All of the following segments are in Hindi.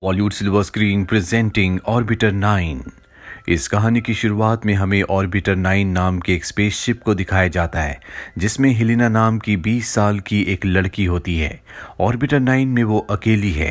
Bollywood silver screen presenting orbiter 9। इस कहानी की शुरुआत में हमें ऑर्बिटर 9 नाम के एक स्पेसशिप को दिखाया जाता है जिसमें हेलिना नाम की 20 साल की एक लड़की होती है। ऑर्बिटर 9 में वो अकेली है।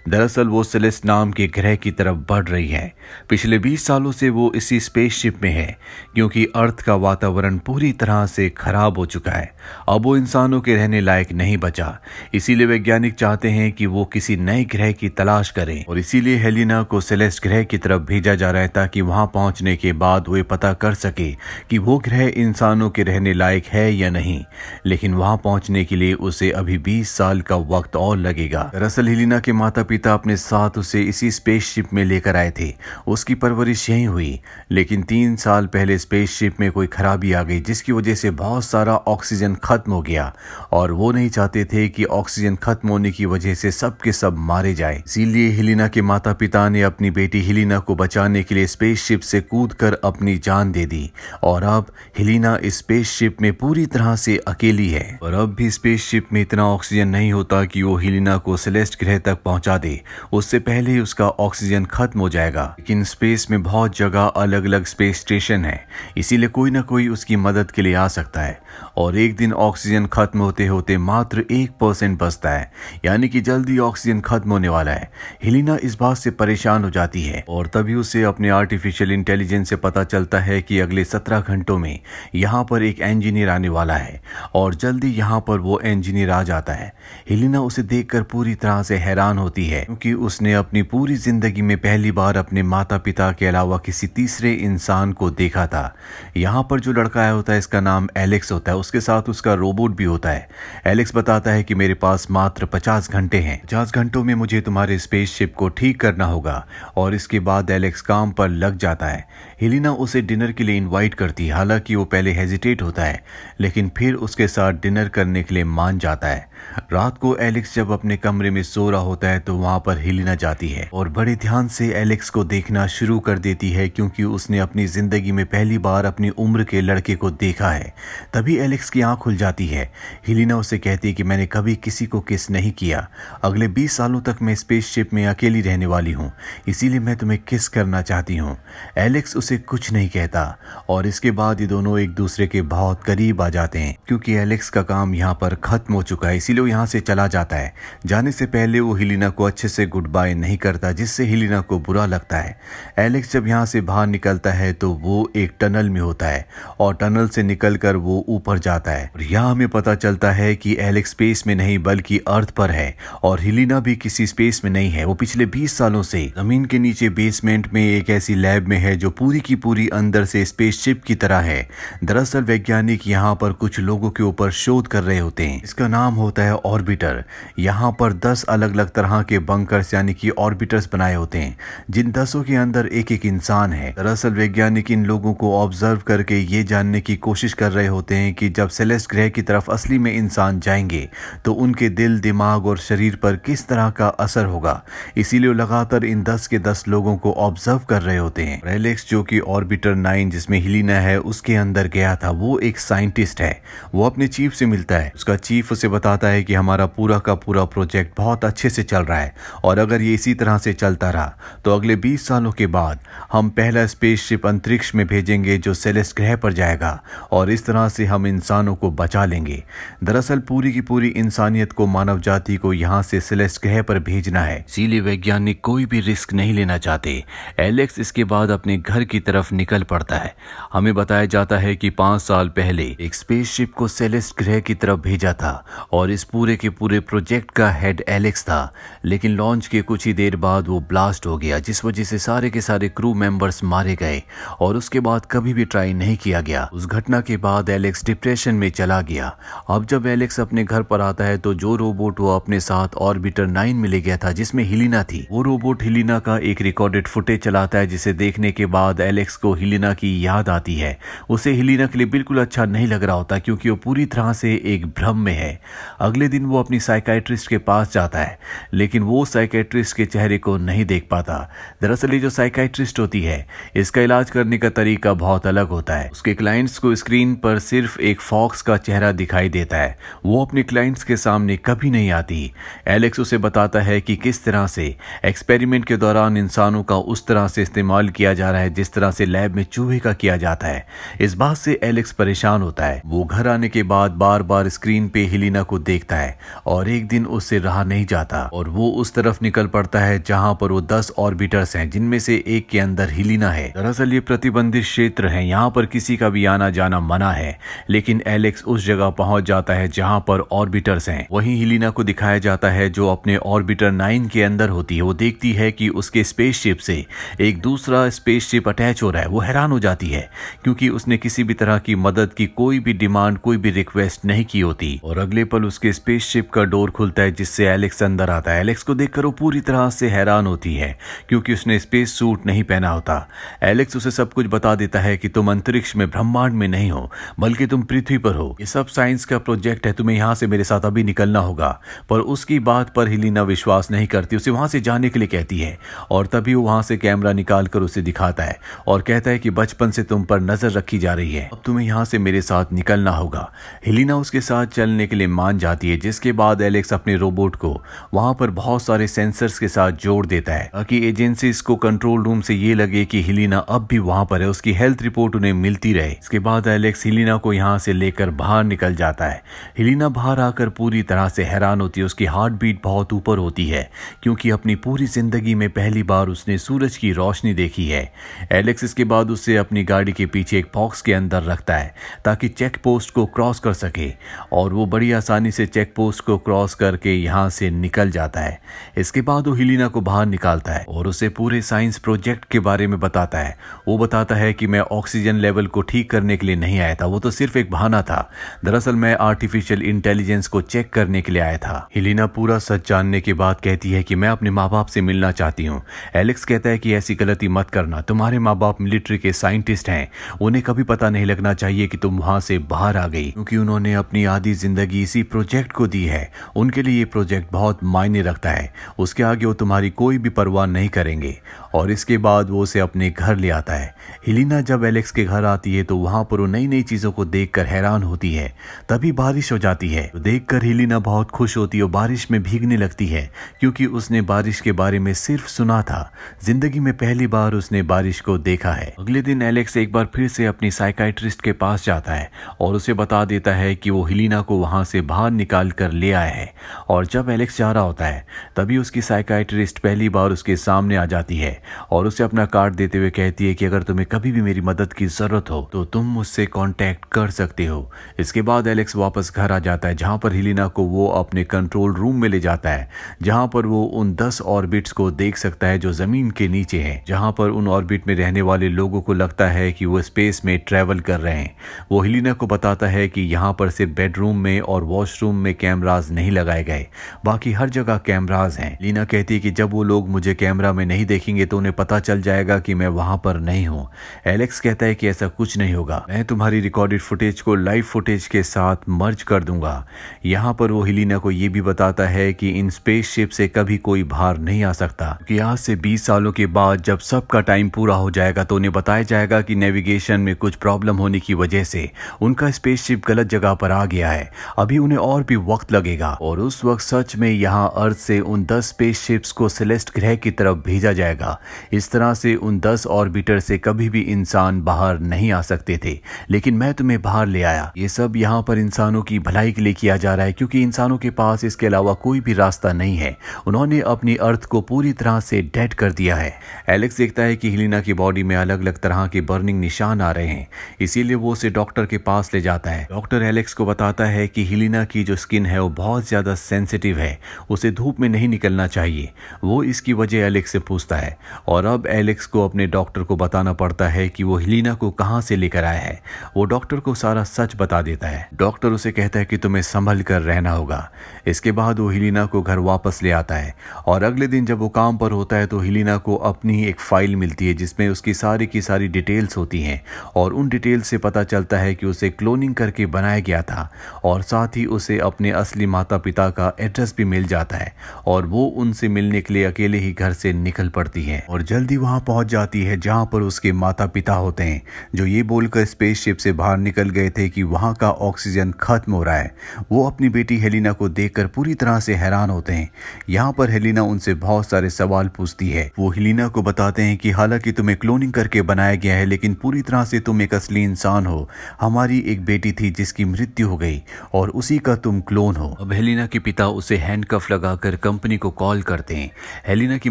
दरअसल वो सेलेस्ट नाम के ग्रह की तरफ बढ़ रही है। पिछले 20 सालों से वो इसी स्पेसशिप में है क्योंकि अर्थ का वातावरण पूरी तरह से खराब हो चुका है। अब वो इंसानों के रहने लायक नहीं बचा। इसीलिए वैज्ञानिक चाहते हैं कि वो किसी नए ग्रह की तलाश करें और इसीलिए हेलिना को सेलेस्ट ग्रह की तरफ भेजा जा रहा है ताकि वहां पहुंचने के बाद वे पता कर सके कि वो ग्रह इंसानों के रहने लायक है या नहीं। लेकिन वहां पहुंचने के लिए उसे अभी 20 साल का वक्त और लगेगा। दरअसल हेलिना के माता पिता अपने साथ उसे इसी स्पेसशिप में लेकर आए थे। उसकी परवरिश यहीं हुई, लेकिन 3 साल पहले स्पेसशिप में कोई खराबी आ गई जिसकी वजह से बहुत सारा ऑक्सीजन खत्म हो गया और वो नहीं चाहते थे कि ऑक्सीजन खत्म होने की वजह से सब के सब मारे जाए। इसीलिए हेलिना के माता पिता ने अपनी बेटी हेलिना को बचाने के लिए स्पेसशिप से कूदकर अपनी जान दे दी और अब हेलिना इस स्पेसशिप में पूरी तरह से अकेली है। और अब भी स्पेसशिप में इतना ऑक्सीजन नहीं होता कि वो हेलिना को सेलेस्ट ग्रह तक पहुंचा दे। उससे पहले ही उसका ऑक्सीजन खत्म हो जाएगा। लेकिन स्पेस में बहुत जगह अलग अलग स्पेस स्टेशन है, इसीलिए कोई ना कोई उसकी मदद के लिए आ सकता है। और एक दिन ऑक्सीजन खत्म होते होते मात्र 1% बचता है, यानी कि जल्दी ऑक्सीजन खत्म होने वाला है। हेलिना इस बात से परेशान हो जाती है और तभी उसे अपने आर्टिफिशियल इंटेलिजेंस से पता चलता है कि अगले 17 घंटों में यहाँ पर एक इंजीनियर आने वाला है और जल्दी यहाँ पर वो इंजीनियर आ जाता है। हेलिना उसे देखकर पूरी तरह से हैरान होती है क्योंकि उसने अपनी पूरी जिंदगी में पहली बार अपने माता पिता के अलावा किसी तीसरे इंसान को देखा था। यहाँ पर जो लड़का आया होता है इसका नाम एलेक्स होता है, उसके साथ उसका रोबोट भी होता है। एलेक्स बताता है कि मेरे पास मात्र 50 घंटे हैं। 50 घंटों में मुझे तुम्हारे स्पेसशिप को ठीक करना होगा। और इसके बाद एलेक्स काम पर लग जाता है। हेलिना उसे डिनर के लिए इनवाइट करती है। हालांकि वो पहले हेजिटेट होता है लेकिन फिर उसके साथ डिनर करने के लिए मान जाता है। रात को एलेक्स जब अपने कमरे में सो रहा होता है तो वहां पर हेलिना जाती है और बड़े ध्यान से एलेक्स को देखना शुरू कर देती है क्योंकि उसने अपनी जिंदगी में पहली बार अपनी उम्र के लड़के को देखा है। तभी एलेक्स की आंख खुल जाती है। हेलिना उसे कहती है कि मैंने कभी किसी को किस नहीं किया। अगले 20 सालों तक मैं स्पेसशिप में अकेली रहने वाली हूँ, इसीलिए मैं तुम्हें किस करना चाहती हूँ। एलेक्स उसे कुछ नहीं कहता और इसके बाद ये दोनों एक दूसरे के बहुत करीब आ जाते हैं। क्योंकि एलेक्स का काम यहाँ पर खत्म हो चुका है इसीलिए वो यहाँ से चला जाता है। जाने से पहले वो हेलिना को अच्छे से गुड बाय नहीं करता जिससे हेलिना को बुरा लगता है। एलेक्स जब यहाँ से बाहर निकलता है तो वो एक टनल में होता है और टनल से निकलकर वो ऊपर जाता है। और यहाँ हमें पता चलता है कि एलेक्स स्पेस में नहीं बल्कि अर्थ पर है और हेलिना भी किसी स्पेस में नहीं है। वो पिछले 20 सालों से जमीन के नीचे बेसमेंट में एक ऐसी लैब में है जो पूरी की पूरी अंदर से स्पेसशिप की तरह है। दरअसल वैज्ञानिक यहाँ पर कुछ लोगों के ऊपर शोध कर रहे होते हैं। इसका नाम होता है ऑर्बिटर। यहाँ पर 10 अलग अलग तरह के बंकर्स यानी कि ऑर्बिटर्स बनाए होते हैं जिन 10 के अंदर एक एक इंसान है। दरअसल वैज्ञानिक इन लोगों को ऑब्जर्व करके ये जानने की कोशिश कर रहे होते हैं कि जब सेलेस्ट ग्रह की तरफ असली में इंसान जाएंगे तो उनके दिल, दिमाग और शरीर पर किस तरह का असर होगा। इसीलिए लगातार इन 10 के 10 लोगों को ऑब्जर्व कर रहे होते हैं। एलेक्स जो कि ऑर्बिटर 9 जिसमें हेलिना है उसके अंदर गया था, वो एक साइंटिस्ट है। वो अपने चीफ से मिलता है। उसका चीफ उसे बताता है कि हमारा पूरा का पूरा प्रोजेक्ट बहुत अच्छे से चल रहा है और अगर ये इसी तरह से चलता रहा तो अगले 20 सालों के बाद हम पहला स्पेसशिप अंतरिक्ष में भेजेंगे जो सेलेस्ट ग्रह पर जाएगा और इस तरह से हम इंसानों को बचा लेंगे। दरअसल पूरी की पूरी इंसानियत को, मानव जाति को यहाँ से सेलेस्ट ग्रह पर भेजना है, इसीलिए वैज्ञानिक कोई भी रिस्क नहीं लेना चाहते। एलेक्स इसके बाद अपने घर की तरफ निकल पड़ता है। हमें बताया जाता है कि 5 साल पहले एक स्पेसशिप को सेलेस्ट ग्रह की तरफ भेजा था और इस पूरे के पूरे प्रोजेक्ट का हेड एलेक्स था। लेकिन लॉन्च के कुछ ही देर बाद वो ब्लास्ट हो गया जिस वजह से सारे के सारे क्रू मेंबर्स मारे गए और उसके बाद कभी भी ट्राई नहीं किया गया। उस घटना के बाद एलेक्स डिप्रेशन में चला गया। अब जब एलेक्स अपने घर पर आता है तो जो रोबोट वो अपने साथ ऑर्बिटर 9 में ले गया था जिसमें हेलिना थी, वो रोबोट हेलिना का एक रिकॉर्डेड फुटेज चलाता है जिसे देख देखने के बाद एलेक्स को हिलिना की याद आती है। उसे हिलिना के लिए बिल्कुल अच्छा नहीं लग रहा होता क्योंकि वो पूरी तरह से एक भ्रम में है। अगले दिन वो अपनी साइकाइट्रिस्ट के पास जाता है, लेकिन वो साइकाइट्रिस्ट के चेहरे को नहीं देख पाता। दरअसल ये जो साइकाइट्रिस्ट होती है, इसका इलाज करने का तरीका बहुत अलग होता है। उसके क्लाइंट्स को स्क्रीन पर सिर्फ एक फॉक्स का चेहरा दिखाई देता है। वो अपने क्लाइंट्स के सामने कभी नहीं आती। एलेक्स उसे बताता है कि किस तरह से एक्सपेरिमेंट के दौरान इंसानों का उस तरह से इस्तेमाल किया जा रहा है जिस तरह से लैब में चूहे का किया जाता है। इस बात से एलेक्स परेशान होता है। वो घर आने के बाद बार बार स्क्रीन पे हिलिना को देखता है और एक दिन उससे रहा नहीं जाता और वो उस तरफ निकल पड़ता है जहां पर वो 10 ऑर्बिटर्स हैं, जिनमें से एक के अंदर हिलिना है। दरअसल ये प्रतिबंधित क्षेत्र है, यहाँ पर किसी का भी आना जाना मना है, लेकिन एलेक्स उस जगह पहुंच जाता है जहां पर ऑर्बिटर्स हैं। वहीं हिलिना को दिखाया जाता है जो अपने ऑर्बिटर 9 के अंदर होती है। वो देखती है कि उसके स्पेसशिप से एक दूसरा स्पेसशिप अटैच हो रहा है। वो हैरान हो जाती है क्योंकि उसने किसी भी तरह की मदद की कोई भी डिमांड, कोई भी रिक्वेस्ट नहीं की होती। और अगले पल उसके स्पेसशिप का डोर खुलता है जिससे एलेक्स अंदर आता है। एलेक्स को देखकर वो पूरी तरह से हैरान होती है क्योंकि उसने स्पेस सूट नहीं पहना होता। एलेक्स उसे सब कुछ बता देता है कि तुम अंतरिक्ष में, ब्रह्मांड में नहीं हो, बल्कि तुम पृथ्वी पर हो। ये सब साइंस का प्रोजेक्ट है, तुम्हें यहाँ से मेरे साथ अभी निकलना होगा। पर उसकी बात पर हिलिना विश्वास नहीं करती, उसे वहां से जाने के लिए कहती है। और तभी वो वहां से कैमरा निकाल कर उसे दिखाता है और कहता है कि बचपन से तुम पर नजर रखी जा रही है, अब तुम्हें यहाँ से मेरे साथ निकलना होगा। हिलिना उसके साथ चलने के लिए मान जाती है, जिसके बाद एलेक्स अपने रोबोट को वहां पर बहुत सारे सेंसर्स के साथ जोड़ देता है ताकि एजेंसीज को कंट्रोल रूम से ये लगे कि हिलिना अब भी वहां पर है, उसकी हेल्थ रिपोर्ट उन्हें मिलती रहे। इसके बाद एलेक्स हिलिना को यहाँ से लेकर बाहर निकल जाता है। हिलिना बाहर आकर पूरी तरह से हैरान होती है। उसकी हार्ट बीट बहुत ऊपर होती है क्योंकि अपनी पूरी जिंदगी में पहली बार उसने सूरज की रोशनी देखी है। एलेक्स इसके बाद उसे अपनी गाड़ी के पीछे एक बॉक्स के अंदर रखता है ताकि चेक पोस्ट को क्रॉस कर सके और वो बड़ी आसानी से चेक पोस्ट को क्रॉस करके यहाँ से निकल जाता है। इसके बाद वो हिलिना को बाहर निकालता है और उसे पूरे साइंस प्रोजेक्ट के बारे में बताता है। वो बताता है कि मैं ऑक्सीजन लेवल को ठीक करने के लिए नहीं आया था, वो तो सिर्फ एक बहाना था। दरअसल मैं आर्टिफिशियल इंटेलिजेंस को चेक करने के लिए आया था। हिलिना पूरा सच जानने के बाद कहती है कि मैं अपने माँ बाप से मिलना चाहती हूँ। एलेक्स कहता है कि ऐसी गलती मत करना, तुम्हारे माँ बाप मिलिट्री के साइंटिस्ट हैं, उन्हें कभी पता नहीं लगना चाहिए कि तुम वहां से बाहर आ गई, क्योंकि उन्होंने अपनी आधी जिंदगी इसी प्रोजेक्ट को दी है। उनके लिए ये प्रोजेक्ट बहुत मायने रखता है, उसके आगे वो तुम्हारी कोई भी परवाह नहीं करेंगे। और इसके बाद वो उसे अपने घर ले आता है। हिलिना जब एलेक्स के घर आती है तो वहां पर वो नई नई चीजों को देखकर हैरान होती है। तभी बारिश हो जाती है, तो देखकर हिलिना बहुत खुश होती है और बारिश में भीगने लगती है क्योंकि उसने बारिश के बारे में सिर्फ सुना था, जिंदगी में पहली बार उसने बारिश को देखा है। अगले दिन एलेक्स एक बार फिर से अपनी साइकाइट्रिस्ट के पास जाता है और उसे बता देता है कि वो हिलिना को वहां से बाहर निकाल कर ले आया है। और जब एलेक्स जा रहा होता है तभी उसकी साइकाइट्रिस्ट पहली बार उसके सामने आ जाती है और उसे अपना कार्ड देते हुए कहती है कि अगर तुम्हें कभी भी मेरी मदद की जरूरत हो तो तुम मुझसे कांटेक्ट कर सकते हो। इसके बाद एलेक्स वापस घर आ जाता है जहां पर हिलिना को वो अपने कंट्रोल रूम में ले जाता है, जहां पर वो उन 10 ऑर्बिट्स को देख सकता है जो जमीन के नीचे है, जहां पर उन ऑर्बिट में रहने वाले लोगों को लगता है कि वो स्पेस में ट्रेवल कर रहे हैं। वो हिलिना को बताता है कि यहाँ पर सिर्फ बेडरूम में और वॉशरूम में कैमराज नहीं लगाए गए, बाकी हर जगह कैमराज हैं। हिलिना कहती है कि जब वो लोग मुझे कैमरा में नहीं देखेंगे तो उन्हें पता चल जाएगा कि मैं वहां पर नहीं हूँ। एलेक्स कहता है कि ऐसा कुछ नहीं होगा, मैं तुम्हारी रिकॉर्डेड फुटेज को लाइव फुटेज के साथ मर्ज कर दूंगा। यहाँ पर वो हिलिना को ये भी बताता है कि इन स्पेसशिप से कभी कोई बाहर नहीं आ सकता, कि आज से 20 सालों के बाद जब सबका टाइम पूरा हो जाएगा तो उन्हें बताया जाएगा कि नेविगेशन में कुछ प्रॉब्लम होने की वजह से उनका स्पेसशिप गलत जगह पर आ गया है, अभी उन्हें और भी वक्त लगेगा। और उस वक्त सच में यहाँ अर्थ से उन 10 स्पेसशिप्स को सेलेस्ट ग्रह की तरफ भेजा जाएगा। इस तरह से उन 10 ऑर्बिटर से कभी भी इंसान बाहर नहीं आ सकते थे, लेकिन मैं तुम्हें बाहर ले आया। ये सब यहाँ पर इंसानों की भलाई के लिए किया जा रहा है क्योंकि इंसानों के पास इसके अलावा कोई भी रास्ता नहीं है। उन्होंने अपनी अर्थ को पूरी तरह से डेड कर दिया है। एलेक्स देखता है कि हिलिना की बॉडी में अलग अलग तरह के बर्निंग निशान आ रहे हैं, इसीलिए वो उसे डॉक्टर के पास ले जाता है। डॉक्टर एलेक्स को बताता है कि हिलिना की जो स्किन है वो बहुत ज्यादा सेंसिटिव है, उसे धूप में नहीं निकलना चाहिए। वो इसकी वजह एलेक्स से पूछता है और अब एलेक्स को अपने डॉक्टर को बताना पड़ता है कि वो हिलिना को कहां से लेकर आया है। वो डॉक्टर को सारा सच बता देता है। डॉक्टर उसे कहता है कि तुम्हें संभल कर रहना होगा। इसके बाद वो हिलिना को घर वापस ले आता है और अगले दिन जब वो काम पर होता है तो हिलिना को अपनी एक फाइल फाइल मिलती है जिसमें उसकी सारी की सारी डिटेल्स होती हैं और उन डिटेल्स से पता चलता है कि उसे क्लोनिंग करके बनाया गया था और साथ ही उसे अपने असली माता पिता का एड्रेस भी मिल जाता है और वो उनसे मिलने के लिए अकेले ही घर से निकल पड़ती है और जल्दी वहां पहुंच जाती है जहां पर उसके माता पिता होते हैं, जो ये बोलकर स्पेसशिप से बाहर निकल गए थे कि वहां का ऑक्सीजन खत्म हो रहा है। वो अपनी बेटी हेलिना को देखकर पूरी तरह से हैरान होते हैं। यहाँ पर हेलिना उनसे बहुत सारे सवाल पूछती है। वो हेलिना को बताते हैं कि हालांकि तुम्हें क्लोनिंग करके बनाया गया है लेकिन पूरी तरह से तुम एक असली इंसान हो। हमारी एक बेटी थी जिसकी मृत्यु हो गई और उसी का तुम क्लोन हो। अब हेलिना के पिता उसे हैंडकफ लगाकर कंपनी को कॉल करते हैं। हेलिना की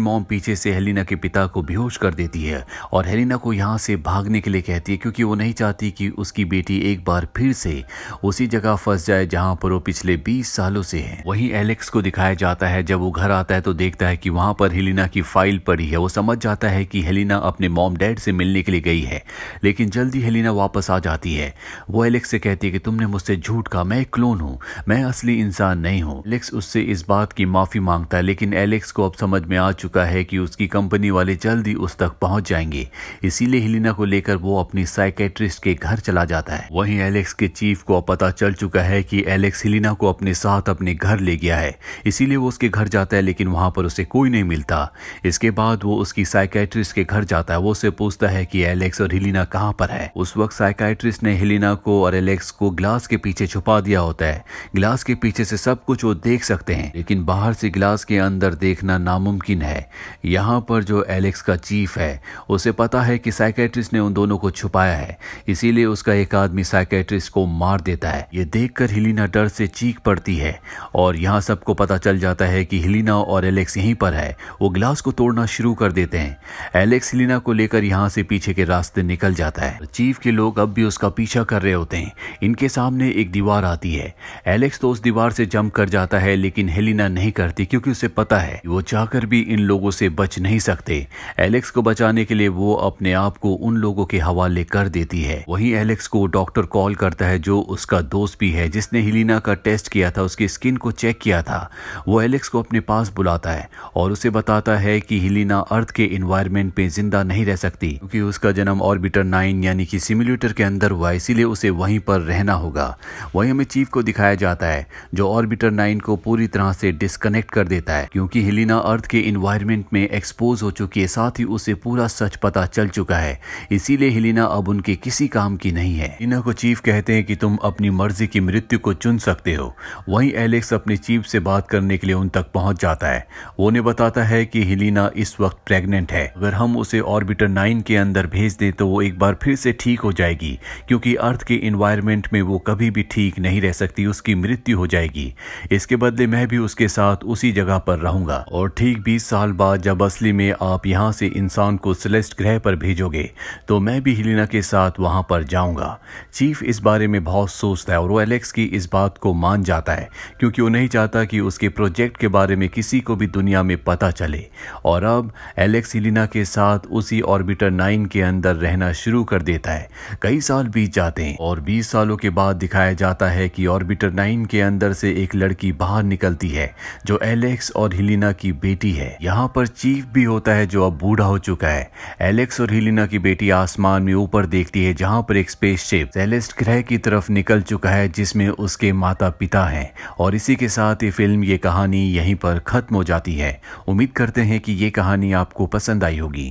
मॉम पीछे से हेलिना के पिता को बेहोश कर देती है और हेलिना को यहाँ से भागने के लिए कहती है क्योंकि वो नहीं चाहती कि उसकी बेटी एक बार फिर से उसी जगह फंस जाए जहाँ पर वो पिछले 20 सालों से है। वहीं एलेक्स को दिखाया जाता है जब वो घर आता है तो देखता है कि वहाँ पर हेलिना की फाइल पड़ी है। वो समझ जाता है कि हेलिना अपने मॉम डैड से मिलने के लिए गई है, लेकिन जल्दी हेलिना वापस आ जाती है। वो एलेक्स से कहती है कि तुमने मुझसे झूठ कहा, मैं एक क्लोन हूँ, मैं असली इंसान नहीं हूँ। एलेक्स उससे इस बात की माफी मांगता है लेकिन एलेक्स को अब समझ में आ चुका है कि उसकी कंपनी वाले जल्दी उस तक पहुंच जाएंगे, इसीलिए हेलिना को लेकर वो अपनी साइकेट्रिस्ट के घर चला जाता है। वहीं एलेक्स के चीफ को पता चल चुका है कि एलेक्स हेलिना को अपने साथ अपने घर ले गया है, इसीलिए वो उसके घर जाता है लेकिन वहां पर उसे कोई नहीं मिलता। इसके बाद वो उसकी साइकेट्रिस्ट के घर जाता है। वो उससे पूछता है कि एलेक्स और हेलिना कहाँ पर है। उस वक्त साइकेट्रिस्ट ने हेलिना को और एलेक्स को ग्लास के पीछे छुपा दिया होता है। ग्लास के पीछे से सब कुछ वो देख सकते हैं लेकिन बाहर से ग्लास के अंदर देखना नामुमकिन है। यहाँ पर जो एलेक्स का चीफ है उसे पता है कि साइकेट्रिस्ट ने उन दोनों को छुपाया है, इसीलिए उसका एक आदमी साइकेट्रिस्ट को मार देता है। ये देखकर हेलिना डर से चीख पड़ती है और यहाँ सबको पता चल जाता है कि हेलिना और एलेक्स यहीं पर है। वो ग्लास को तोड़ना शुरू कर देते हैं। एलेक्स हेलिना को लेकर यहाँ से पीछे के रास्ते निकल जाता है। चीफ के लोग अब भी उसका पीछा कर रहे होते हैं। इनके सामने एक दीवार आती है। एलेक्स तो उस दीवार से जंप कर जाता है लेकिन हेलिना नहीं करती क्योंकि उसे पता है वो चाहकर भी इन लोगों से बच नहीं सकते। एलेक्स को बचाने के लिए वो अपने आप को उन लोगों के हवाले कर देती है। वहीं एलेक्स को डॉक्टर कॉल करता है जो उसका दोस्त भी है जिसने हेलिना का टेस्ट किया था, उसकी स्किन को चेक किया था। वो एलेक्स को अपने पास बुलाता है और उसे बताता है कि हेलिना अर्थ के एनवायरनमेंट में जिंदा नहीं रह सकती क्योंकि उसका जन्म ऑर्बिटर 9 यानी कि सिम्युलेटर के अंदर हुआ, इसीलिए उसे वहीं पर रहना होगा। वहीं हमें चीफ को दिखाया जाता है जो ऑर्बिटर 9 को पूरी तरह से डिस्कनेक्ट कर देता है क्योंकि हेलिना अर्थ के एनवायरनमेंट में एक्सपोज हो चुकी है, साथ ही उसे पूरा सच पता चल चुका है, इसीलिए हेलिना अब उनके किसी काम की नहीं है। हेलिना को चीफ कहते हैं कि तुम अपनी मर्जी की मृत्यु को चुन सकते हो। वहीं एलेक्स अपने चीफ से बात करने के लिए उन तक पहुंच जाता है। वो उन्हें बताता है कि हेलिना इस वक्त प्रेग्नेंट है, अगर हम उसे ऑर्बिटर 9 के अंदर भेज दें तो वो एक बार फिर से ठीक हो जाएगी क्योंकि अर्थ के एनवायरनमेंट में वो कभी भी ठीक नहीं रह सकती, उसकी मृत्यु हो जाएगी। इसके बदले मैं भी उसके साथ उसी जगह पर रहूंगा और ठीक 20 साल बाद जब असली में आप यहाँ से इंसान को सेलेस्ट ग्रह पर भेजोगे तो मैं भी हेलिना के साथ वहां पर जाऊंगा। चीफ इस बारे में बहुत सोचता है और वो एलेक्स की इस बात को मान जाता है क्योंकि वो नहीं चाहता कि उसके प्रोजेक्ट के बारे में किसी को भी दुनिया में पता चले। और अब एलेक्स हेलिना के साथ उसी ऑर्बिटर 9 के अंदर रहना शुरू कर देता है। कई साल बीत जाते हैं और 20 सालों के बाद दिखाया जाता है कि ऑर्बिटर 9 के अंदर से एक लड़की बाहर निकलती है जो एलेक्स और हेलिना की बेटी है। यहाँ पर चीफ भी होता है जो अब बूढ़ा हो चुका है। एलेक्स और हेलिना की बेटी आसमान में ऊपर देखती है जहाँ पर एक स्पेसशिप सेलेस्ट ग्रह की तरफ निकल चुका है जिसमें उसके माता पिता हैं। और इसी के साथ ये फिल्म, ये कहानी यहीं पर खत्म हो जाती है। उम्मीद करते हैं कि ये कहानी आपको पसंद आई होगी।